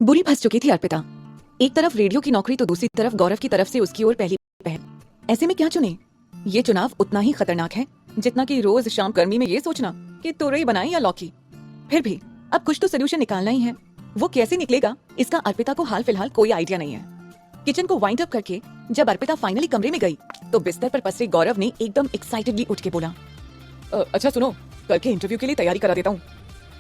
बुरी फंस चुकी थी अर्पिता। एक तरफ रेडियो की नौकरी तो दूसरी तरफ गौरव की तरफ से उसकी ओर पहली पहल। ऐसे में क्या चुने? ये चुनाव उतना ही खतरनाक है जितना कि रोज शाम गर्मी में ये सोचना कि तुरई बनाई या लौकी। फिर भी अब कुछ तो सोल्यूशन निकालना ही है। वो कैसे निकलेगा इसका अर्पिता को हाल फिलहाल कोई आइडिया नहीं है। किचन को वाइंड अप करके जब अर्पिता फाइनली कमरे में गई तो बिस्तर पर पसरे गौरव ने एकदम एक्साइटेडली उठ के बोला, अच्छा सुनो, कल के इंटरव्यू के लिए तैयारी करा देता हूँ।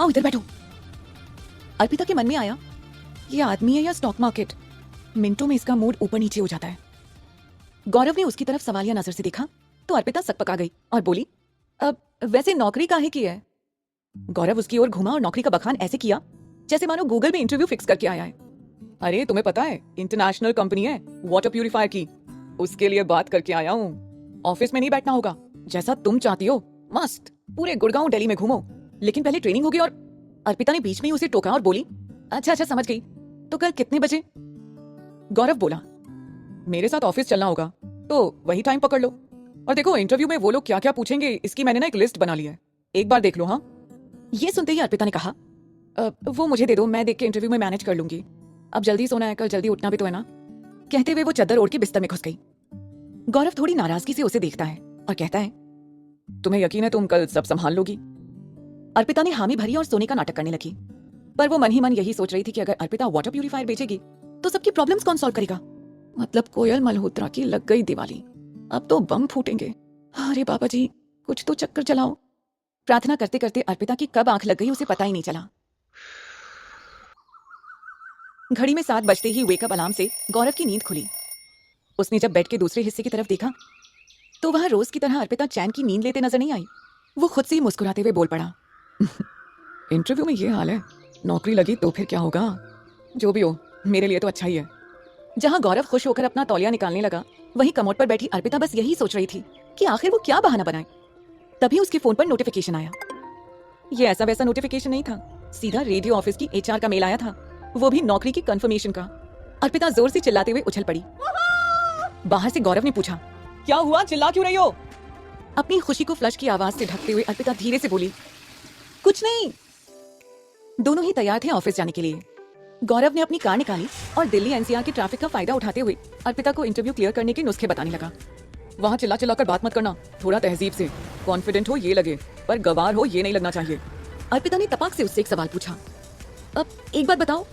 आओ इधर बैठो। अर्पिता के मन में आया, ये आदमी है या स्टॉक मार्केट? मिनटों में इसका मूड ऊपर नीचे हो जाता है। गौरव ने उसकी तरफ सवालिया नजर से देखा तो अर्पिता सकपका गई और बोली, अब वैसे नौकरी काहे की है? गौरव उसकी ओर घुमा और नौकरी का बखान ऐसे किया जैसे मानो गूगल में इंटरव्यू फिक्स करके आया है। अरे तुम्हें पता है, इंटरनेशनल कंपनी है वाटर प्यूरिफायर की, उसके लिए बात करके आया हूँ। ऑफिस में नहीं बैठना होगा, जैसा तुम चाहती हो मस्त पूरे गुड़गांव दिल्ली में घूमो, लेकिन पहले ट्रेनिंग होगी। और अर्पिता ने बीच में ही उसे टोका और बोली, अच्छा अच्छा समझ गई, तो कल कितने बजे? गौरव बोला, मेरे साथ ऑफिस चलना होगा तो वही टाइम पकड़ लो। और देखो इंटरव्यू में वो लोग क्या क्या पूछेंगे इसकी मैंने ना एक लिस्ट बना ली है, एक बार देख लो। हाँ, ये सुनते ही अर्पिता ने कहा, वो मुझे दे दो, मैं देख के इंटरव्यू में मैनेज कर लूंगी। अब जल्दी सोना है, कल जल्दी उठना भी तो है ना। कहते हुए वो चादर ओढ़ के बिस्तर में घुस गई। गौरव थोड़ी नाराजगी से उसे देखता है और कहता है, तुम्हें यकीन है तुम कल सब संभाल लोगी? अर्पिता ने हामी भरी और सोने का नाटक करने लगी, पर वो मन ही मन यही सोच रही थी कि अगर अर्पिता वाटर प्यूरिफायर बेचेगी तो सबकी प्रॉब्लम्स कौन सॉल्व करेगा? मतलब कोयल मल्होत्रा की लग गई दिवाली, अब तो बम फूटेंगे। अरे बाबा जी, कुछ तो चक्कर चलाओ। प्रार्थना करते करते अर्पिता की कब आंख लग गई उसे पता ही नहीं चला। घड़ी में 7 बजते ही वेकअप अलार्म से गौरव की नींद खुली। उसने जब बेड के दूसरे हिस्से की तरफ देखा तो वहां रोज की तरह अर्पिता चैन की नींद लेते नजर नहीं आई। वो खुद से ही मुस्कुराते हुए बोल पड़ा, इंटरव्यू में ये हाल है, नौकरी लगी तो फिर क्या होगा? जो भी हो, मेरे लिए तो अच्छा ही है। जहां गौरव खुश होकर अपना तौलिया निकालने लगा, वहीं कमोड पर बैठी अर्पिता बस यही सोच रही थी कि आखिर वो क्या बहाना बनाए। तभी उसके फोन पर नोटिफिकेशन आया। ये ऐसा वैसा नोटिफिकेशन नहीं था, सीधा रेडियो ऑफिस की एचआर का मेल आया था, वो भी नौकरी की कंफर्मेशन का। अर्पिता जोर से चिल्लाते हुए उछल पड़ी। बाहर से गौरव ने पूछा, क्या हुआ, चिल्ला क्यों रही हो? अपनी खुशी को फ्लश की आवाज से ढकते हुए अर्पिता धीरे से बोली, कुछ नहीं। दोनों ही तैयार थे ऑफिस जाने के लिए। गौरव ने अपनी कार निकाली और दिल्ली एनसीआर के ट्रैफिक का फायदा उठाते हुए अर्पिता को इंटरव्यू क्लियर करने के नुस्खे बताने लगा। वहाँ चिल्ला चिल्लाकर बात मत करना, थोड़ा तहजीब से, कॉन्फिडेंट हो ये लगे पर गवार हो ये नहीं लगना चाहिए। अर्पिता ने तपाक से उससे एक सवाल पूछा, अब एक बात बताओ,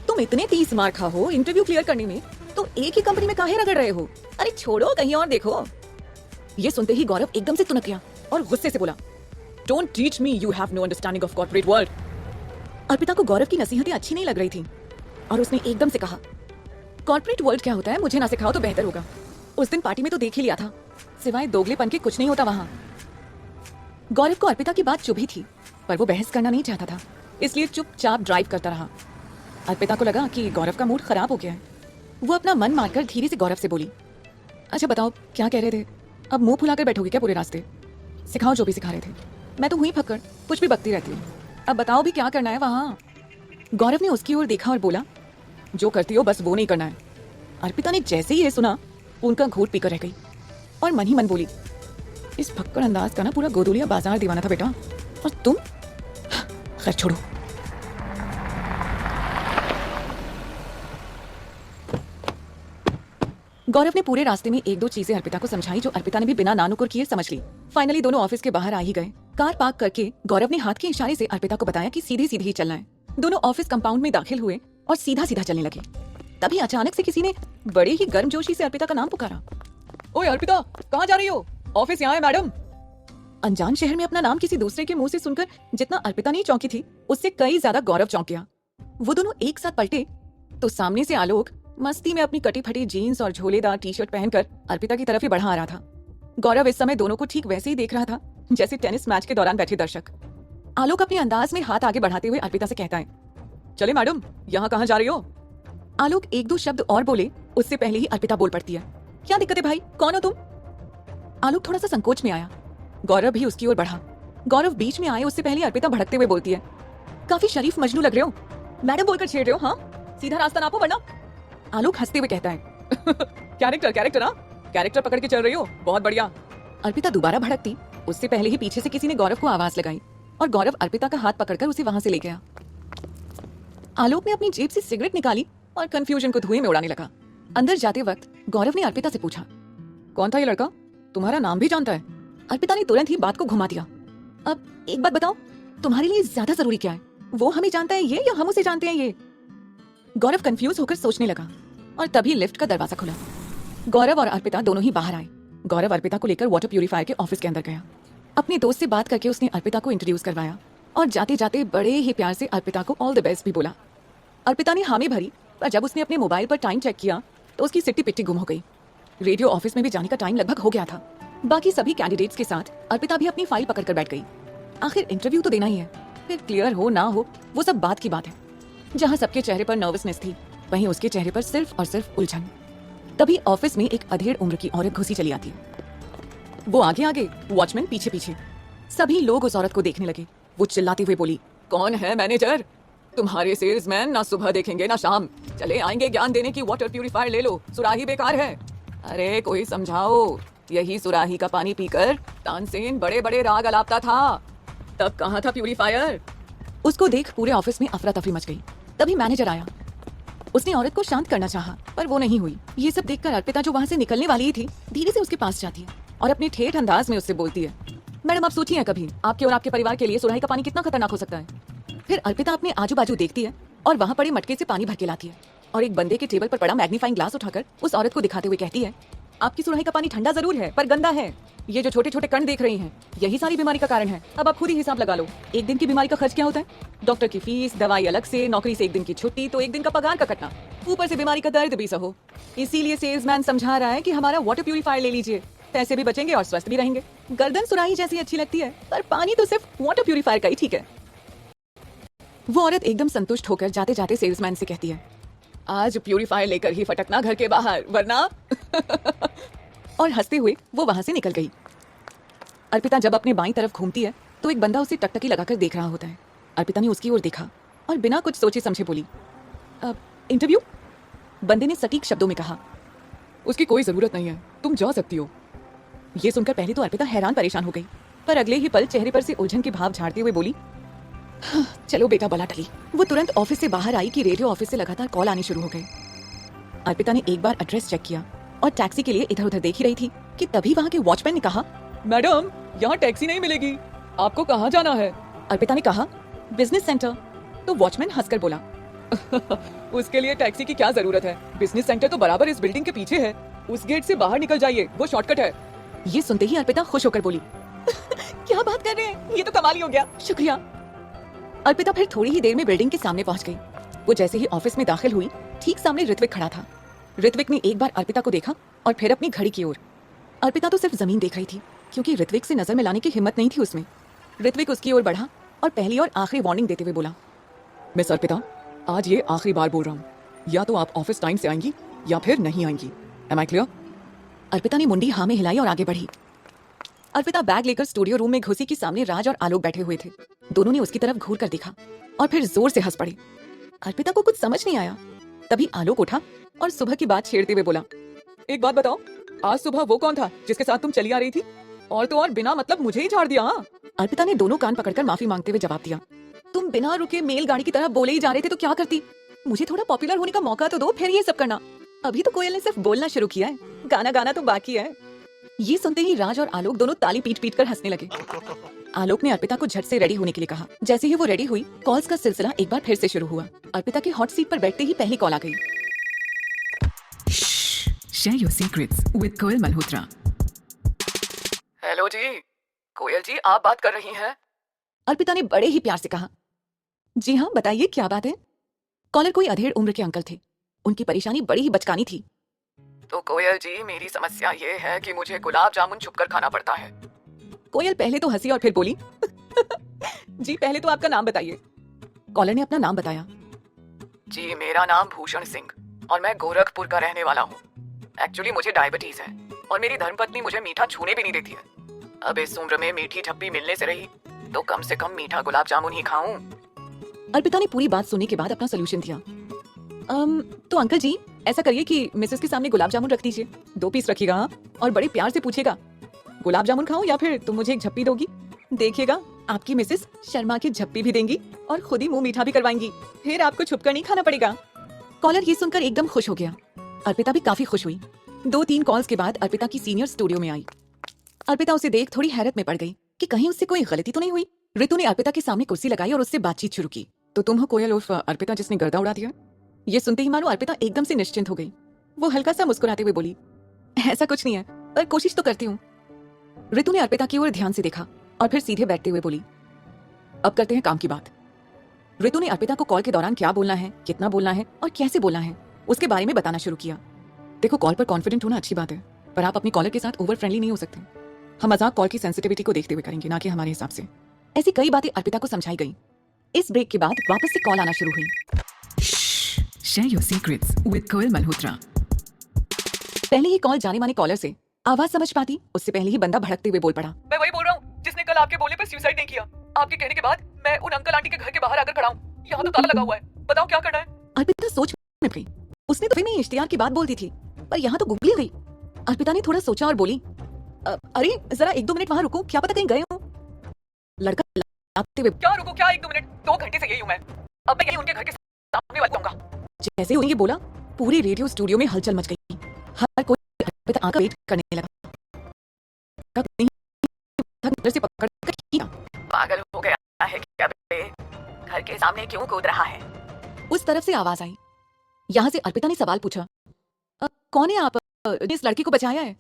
तुम इतने 30 मार खा हो इंटरव्यू क्लियर करने में, तो एक ही कंपनी में काहे रगड़ रहे हो? अरे छोड़ो, कहीं और देखो। ये सुनते ही गौरव एकदम से तुनक गया और गुस्से से बोला, don't teach me, you have no understanding of corporate world. Arpita को गौरव की नसीहतें अच्छी नहीं लग रही थी और उसने एकदम से कहा, कॉर्पोरेट वर्ल्ड क्या होता है मुझे ना सिखाओ तो बेहतर होगा। उस दिन पार्टी में तो देख ही लिया था, सिवाय दोगलेपन के कुछ नहीं होता वहां। गौरव को अर्पिता की बात चुभी थी, पर वो बहस करना नहीं चाहता था, इसलिए चुपचाप ड्राइव करता रहा। अर्पिता को लगा कि गौरव का मूड खराब हो गया है। वो अपना मन मारकर धीरे से गौरव से बोली, अच्छा बताओ क्या कह रहे थे? अब मुंह फुलाकर बैठोगे क्या पूरे रास्ते? सिखाओ जो भी सिखा रहे थे, मैं तो हुई फक्कड़, कुछ भी बकती रहती हूँ। अब बताओ भी क्या करना है वहां? गौरव ने उसकी ओर देखा और बोला, जो करती हो बस वो नहीं करना है। अर्पिता ने जैसे ही ये सुना उनका घूंट पीकर रह गई और मन ही मन बोली, इस फक्कड़ अंदाज का ना पूरा गोदुलिया बाजार दीवाना था बेटा, और तुम? खैर छोड़ो। गौरव ने पूरे रास्ते में 1-2 चीजें अर्पिता को समझाई जो अर्पिता ने भी बिना नानुकुर किए समझ ली। फाइनली दोनों ऑफिस के बाहर आ ही गए। कार पार्क करके गौरव ने हाथ के इशारे से अर्पिता को बताया कि सीधे सीधे ही चलना है। दोनों ऑफिस कंपाउंड में दाखिल हुए और सीधा सीधा चलने लगे। तभी अचानक से किसी ने बड़े ही गर्मजोशी से अर्पिता का नाम पुकारा, ओए अर्पिता, कहाँ जा रही हो? ऑफिस यहाँ है मैडम। अनजान शहर में अपना नाम किसी दूसरे के मुंह से सुनकर जितना अर्पिता नहीं चौंकी थी, उससे कई ज्यादा गौरव चौंक गया। वो दोनों एक साथ पलटे तो सामने से आलोक मस्ती में अपनी कटी फटी जीन्स और झोलेदार टी-शर्ट पहनकर अर्पिता की तरफ ही बढ़ा आ रहा था। गौरव इस समय दोनों को ठीक वैसे ही देख रहा था जैसे टेनिस मैच के दौरान बैठे दर्शक। आलोक अपने अंदाज में हाथ आगे बढ़ाते हुए अर्पिता से कहता है, चले मैडम, यहाँ कहाँ जा रही हो? आलोक 1-2 शब्द और बोले उससे पहले ही अर्पिता बोल पड़ती है, क्या दिक्कत है भाई, कौन हो तुम? आलोक थोड़ा सा संकोच में आया। गौरव भी उसकी ओर बढ़ा। गौरव बीच में आए उससे पहले अर्पिता भड़कते हुए बोलती है, काफी शरीफ मजनू लग रहे हो, मैडम बोलकर छेड़ रहे हो? हाँ, सीधा रास्ता नापो वरना। आलोक हंसते हुए कहता है, कैरेक्टर हाँ, कैरेक्टर पकड़ के चल रही हो, बहुत बढ़िया। अर्पिता दोबारा भड़कती उससे पहले ही पीछे से किसी ने गौरव को आवाज लगाई और गौरव अर्पिता का हाथ पकड़कर उसे वहां से ले गया। आलोक ने अपनी जेब से सिगरेट निकाली और कंफ्यूजन को धुएं में उड़ाने लगा। अंदर जाते वक्त गौरव ने अर्पिता से पूछा, कौन था ये लड़का? तुम्हारा नाम भी जानता है? अर्पिता ने तुरंत ही बात को घुमा दिया। अब एक बात बताओ, तुम्हारे लिए ज्यादा जरूरी क्या है? वो हमें जानता है ये या हम उसे जानते हैं ये? गौरव कंफ्यूज होकर सोचने लगा और तभी लिफ्ट का दरवाजा खुला। गौरव और अर्पिता दोनों ही बाहर आए। गौरव अर्पिता को लेकर वाटर प्यूरिफायर के ऑफिस के अंदर गया। अपने दोस्त से बात करके उसने अर्पिता को इंट्रोड्यूस करवाया और जाते जाते बड़े ही प्यार से अर्पिता को ऑल द बेस्ट भी बोला। अर्पिता ने हामी भरी, पर जब उसने अपने मोबाइल पर टाइम चेक किया तो उसकी सिट्टी पिट्टी गुम हो गई। रेडियो ऑफिस में भी जाने का टाइम लगभग हो गया था। बाकी सभी कैंडिडेट्स के साथ अर्पिता भी अपनी फाइल पकड़ कर बैठ गई। आखिर इंटरव्यू तो देना ही है, फिर क्लियर हो ना हो वो सब बात की बात है। जहाँ सबके चेहरे पर नर्वसनेस थी, वहीं उसके चेहरे पर सिर्फ और सिर्फ उलझन। तभी ऑफिस में एक अधेड़ उम्र की औरत घुसी चली आती। वो आगे आगे, वॉचमैन पीछे पीछे। सभी लोग उस औरत को देखने लगे। वो चिल्लाते हुए बोली, कौन है मैनेजर? तुम्हारे सेल्समैन ना सुबह देखेंगे ना शाम, चले आएंगे ज्ञान देने की वाटर प्यूरिफायर ले लो, सुराही बेकार है। अरे कोई समझाओ, यही सुराही का पानी पीकर तानसेन बड़े बड़े राग अलापता था, तब कहाँ था प्यूरिफायर? उसको देख पूरे ऑफिस में अफरा तफरी मच गई। तभी मैनेजर आया। उसने औरत को शांत करना चाहा, पर वो नहीं हुई। ये सब देखकर अर्पिता जो वहाँ से निकलने वाली ही थी, धीरे से उसके पास जाती है और अपने ठेठ अंदाज में उससे बोलती है, मैडम आप सोचिए कभी आपके और आपके परिवार के लिए सुराही का पानी कितना खतरनाक हो सकता है। फिर अर्पिता अपने आजू बाजू देखती है और वहाँ पड़े मटके से पानी भर के लाती है और एक बंदे के टेबल पर पड़ा मैग्नीफाइंग ग्लास उठाकर उस औरत को दिखाते हुए कहती है, आपकी सुराही का पानी ठंडा जरूर है पर गंदा है। ये जो छोटे छोटे कण देख रही हैं, यही सारी बीमारी का कारण है। अब आप खुद ही हिसाब लगा लो, एक दिन की बीमारी का खर्च क्या होता है? डॉक्टर की फीस, दवाई अलग से, नौकरी से एक दिन की छुट्टी, तो एक दिन का पगार का कटना, ऊपर से बीमारी का दर्द भी सहो। इसीलिए सेल्समैन समझा रहा है कि हमारा वाटर प्यूरिफायर ले लीजिए, पैसे भी बचेंगे और स्वस्थ भी रहेंगे। गर्दन सुराही जैसी अच्छी लगती है, पर पानी तो सिर्फ वाटर प्यूरिफायर का ही ठीक है। वो औरत एकदम संतुष्ट होकर जाते जाते सेल्समैन से कहती है, आज प्यूरिफायर लेकर ही फटकना घर के बाहर, वरना और हंसते हुए वो वहां से निकल गई। अर्पिता जब अपने बाईं तरफ घूमती है तो एक बंदा उसे टकटकी लगाकर देख रहा होता है। अर्पिता ने उसकी ओर देखा और बिना कुछ सोचे समझे बोली, इंटरव्यू? बंदे ने सटीक शब्दों में कहा, उसकी कोई जरूरत नहीं है, तुम जा सकती हो। ये सुनकर पहले तो अर्पिता हैरान परेशान हो गई, पर अगले ही पल चेहरे पर से उलझन के भाव झाड़ते हुए बोली, चलो बेटा बला टली। वो तुरंत ऑफिस से बाहर आई कि रेडियो ऑफिस से लगातार कॉल आने शुरू हो गए। अर्पिता ने एक बार एड्रेस चेक किया और टैक्सी के लिए इधर उधर देख ही रही थी कि तभी वहाँ के वॉचमैन ने कहा, मैडम यहाँ टैक्सी नहीं मिलेगी, आपको कहाँ जाना है? अर्पिता ने कहा, बिजनेस सेंटर। तो वॉचमैन हंसकर बोला, उसके लिए टैक्सी की क्या जरूरत है, बिजनेस सेंटर तो बराबर इस बिल्डिंग के पीछे है, उस गेट से बाहर निकल जाइए, वो शॉर्टकट है। ये सुनते ही अर्पिता खुश होकर बोली, क्या बात कर रहे हैं, ये तो कमाल ही हो गया, शुक्रिया। अर्पिता फिर थोड़ी ही देर में बिल्डिंग के सामने पहुंच गई। वो जैसे ही ऑफिस में दाखिल हुई, ठीक सामने ऋत्विक खड़ा था। ऋत्विक ने एक बार अर्पिता को देखा और फिर अपनी घड़ी की ओर। अर्पिता तो सिर्फ जमीन देख रही थी, क्योंकि ऋत्विक से नजर मिलाने की हिम्मत नहीं थी उसमें। ऋत्विक उसकी ओर बढ़ा और पहली और आखिरी वार्निंग देते हुए बोला, मिस अर्पिता, आज ये आखिरी बार बोल रहा हूँ, या तो आप ऑफिस टाइम से आएंगी या फिर नहीं आएंगी। M I clear? अर्पिता ने मुंडी हाँ में हिलाई और आगे बढ़ी। अर्पिता बैग लेकर स्टूडियो रूम में घुसी कि सामने राज और आलोक बैठे हुए थे। दोनों ने उसकी तरफ घूर कर देखा और फिर जोर से हंस पड़े। अर्पिता को कुछ समझ नहीं आया। तभी आलोक उठा और सुबह की बात छेड़ते हुए बोला, एक बात बताओ, आज सुबह वो कौन था जिसके साथ तुम चली आ रही थी? और तो और बिना मतलब मुझे ही झाड़ दिया। हाँ? अर्पिता ने दोनों कान पकड़कर माफी मांगते हुए जवाब दिया, तुम बिना रुके मेल गाड़ी की तरह बोले ही जा रहे थे तो क्या करती? मुझे थोड़ा पॉपुलर होने का मौका तो दो, फिर ये सब करना। अभी तो कोयल ने सिर्फ बोलना शुरू किया है, गाना गाना तो बाकी है। ये सुनते ही राज और आलोक दोनों ताली पीट पीट कर हंसने लगे। आलोक ने अर्पिता को झट से रेडी होने के लिए कहा। जैसे ही वो रेडी हुई, कॉल्स का सिलसिला एक बार फिर से शुरू हुआ। अर्पिता के हॉट सीट पर बैठते ही पहली कॉल आ गई। Share your secrets with Koyal Malhotra. Hello ji, Koyal ji आप बात कर रही हैं? अर्पिता ने बड़े ही प्यार से कहा। जी हाँ बताइए क्या बात है। कॉलर कोई अधेड़ उम्र के अंकल थे। उनकी परेशानी बड़ी ही बचकानी थी। तो कोयल जी मेरी समस्या ये है कि मुझे गुलाब जामुन छुपकर खाना पड़ता है। कोयल पहले तो हंसी और फिर बोली, जी पहले तो आपका नाम बताइए। कॉलर ने अपना नाम बताया। जी मेरा नाम भूषण सिंह और मैं गोरखपुर का रहने वाला हूँ। एक्चुअली मुझे डायबिटीज है और मेरी धर्मपत्नी मुझे मीठा छूने भी नहीं देती है। अब इस उम्र में मीठी ठप्पी मिलने से रही तो कम से कम मीठा गुलाब जामुन ही खाऊं। अर्पिता ने पूरी बात सुनने के बाद अपना सोल्यूशन दिया। तो अंकल जी ऐसा करिए कि मिसेस के सामने गुलाब जामुन रख दीजिए, 2 पीस रखिएगा और बड़े प्यार से पूछिएगा, गुलाब जामुन खाऊं या फिर तुम मुझे एक झप्पी दोगी? देखिएगा आपकी मिसेस शर्मा की झप्पी भी देंगी और खुद ही मुंह मीठा भी करवाएंगी। फिर आपको छुपकर नहीं खाना पड़ेगा। कॉलर ये सुनकर एकदम खुश हो गया। अर्पिता भी काफी खुश हुई। 2-3 कॉल्स के बाद अर्पिता की सीनियर स्टूडियो में आई। अर्पिता उसे देख थोड़ी हैरत में पड़ गई कि कहीं उससे कोई गलती तो नहीं हुई। ऋतु ने अर्पिता के सामने कुर्सी लगाई और उससे बातचीत शुरू की। तो तुम हो कोयल उर्फ अर्पिता जिसने गर्दा उड़ा दिया? ये सुनते ही मानो अर्पिता एकदम से निश्चिंत हो गई। वो हल्का सा मुस्कुराते हुए बोली, ऐसा कुछ नहीं है, पर कोशिश तो करती हूँ। ऋतु ने अर्पिता की ओर ध्यान से देखा और फिर सीधे बैठते हुए बोली, अब करते हैं काम की बात। ऋतु ने अर्पिता को कॉल के दौरान क्या बोलना है, कितना बोलना है और कैसे बोलना है उसके बारे में बताना शुरू किया। देखो, कॉल पर कॉन्फिडेंट होना अच्छी बात है, पर आप अपनी कॉलर के साथ ओवर फ्रेंडली नहीं हो सकते। हम मजाक कॉल की सेंसिटिविटी को देखते हुए करेंगे, ना कि हमारे हिसाब से। ऐसी कई बातें अर्पिता को समझाई गई। इस ब्रेक के बाद वापस से कॉल आना शुरू हुई। Share your secrets with Koel Malhotra. पहले ही कॉल जाने माने कॉलर से आवाज समझ पाती, उससे पहले ही बंदा भड़कते हुए बोल पड़ा, मैं वही बोल रहा हूँ जिसने कल आपके बोले पर सुसाइड नहीं किया। आपके कहने के बाद मैं उन अंकल आंटी के घर के बाहर आकर खड़ा हूँ। यहाँ तो ताला लगा हुआ है, बताओ क्या करना है। अर्पिता सोच में गई। उसने तो फिर में इश्तियार की बात बोलती थी, पर यहाँ तो गुगली गई। अर्पिता ने थोड़ा सोचा और बोली, अरे जरा 1-2 मिनट वहाँ रुको, क्या पता कहीं गए हो। लड़का लाते हुए, क्या रुको, क्या 1-2 मिनट, 2 घंटे से यही हूँ मैं। अब मैं यही उनके घर के सामने वाले दूंगा। जैसे ही ये बोला, पूरे रेडियो स्टूडियो में हलचल मच गई। हर कोई अर्पिता आकर वेट करने लगा। से पकड़कर खींचा। पागल हो गया है क्या बे? घर के सामने क्यों कूद रहा है? उस तरफ से आवाज आई। यहाँ से अर्पिता ने सवाल पूछा, कौन है आप, इस लड़के को बचाया है?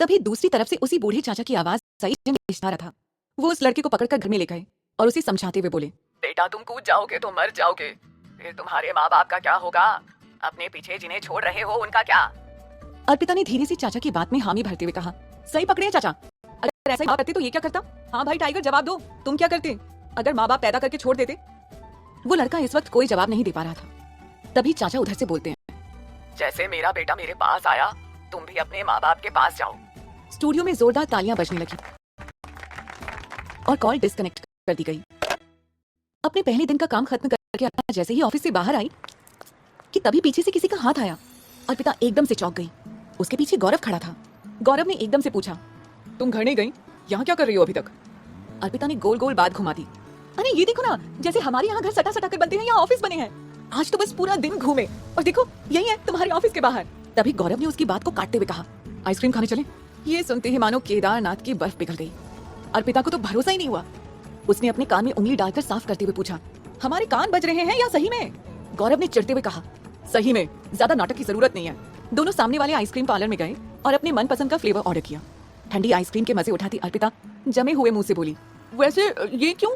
तभी दूसरी तरफ से उसी बूढ़े चाचा की आवाज सही इशारा था। वो उस लड़के को पकड़कर घर में ले गए और उसे समझाते हुए बोले, बेटा तुम कूद जाओगे तो मर जाओगे, फिर तुम्हारे माँ बाप का क्या होगा? अपने पीछे जिन्हें छोड़ रहे हो उनका क्या? अर्पिता ने धीरे से चाचा की बात में हामी भरते हुए कहा, सही पकड़े हैं चाचा। अगर ऐसा ही करते तो ये क्या करता? हाँ भाई टाइगर, जवाब दो, तुम क्या करते अगर माँ बाप पैदा करके छोड़ देते? वो लड़का इस वक्त कोई जवाब नहीं दे पा रहा था। तभी चाचा उधर से बोलते हैं, जैसे मेरा बेटा मेरे पास आया, तुम भी अपने माँ बाप के पास जाओ। स्टूडियो में जोरदार तालियां बजने लगी और कॉल डिस्कनेक्ट कर दी गई। अपने पहले दिन का काम खत्म करके अर्पिता जैसे ही ऑफिस से बाहर आई कि तभी पीछे से किसी का हाथ आया। अर्पिता एकदम से चौंक गई। उसके पीछे गौरव खड़ा था। गौरव ने एकदम से पूछा, तुम घर नहीं गई? यहाँ क्या कर रही हो अभी तक? अर्पिता ने गोल गोल बात घुमा दी। अरे ये देखो ना, जैसे हमारे यहाँ घर सटा सटा कर बनते हैं, यहाँ ऑफिस बने हैं। आज तो बस पूरा दिन घूमे और देखो यही है तुम्हारे ऑफिस के बाहर। तभी गौरव ने उसकी बात को काटते हुए कहा, आइसक्रीम खाने चले? ये सुनते ही मानो केदारनाथ की बर्फ पिघल गई। अर्पिता को तो भरोसा ही नहीं हुआ। उसने अपने कान में उंगली डालकर साफ करते हुए पूछा, हमारे कान बज रहे हैं या सही में? गौरव ने चिढ़ते हुए कहा, सही में, ज्यादा नाटक की जरूरत नहीं है। दोनों सामने वाले आइसक्रीम पार्लर में गए और अपने मनपसंद का फ्लेवर ऑर्डर किया। ठंडी आइसक्रीम के मजे उठाती अर्पिता जमे हुए मुंह से बोली, वैसे ये क्यों?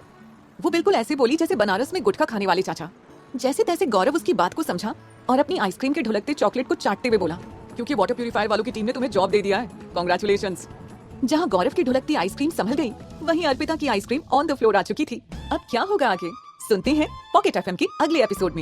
वो बिल्कुल ऐसे बोली जैसे बनारस में गुटखा खाने वाले चाचा। जैसे तैसे गौरव उसकी बात को समझा और अपनी आइसक्रीम के ढुलकते चॉकलेट को चाटते हुए बोला, क्योंकि वाटर प्यूरिफायर वालों की टीम ने तुम्हें जॉब दे दिया है, कांग्रेचुलेशंस। जहां गौरव की ढुलकती आइसक्रीम संभल गई, वहीं अर्पिता की आइसक्रीम ऑन द फ्लोर आ चुकी थी। अब क्या होगा आगे, सुनते हैं पॉकेट एफएम के अगले एपिसोड में।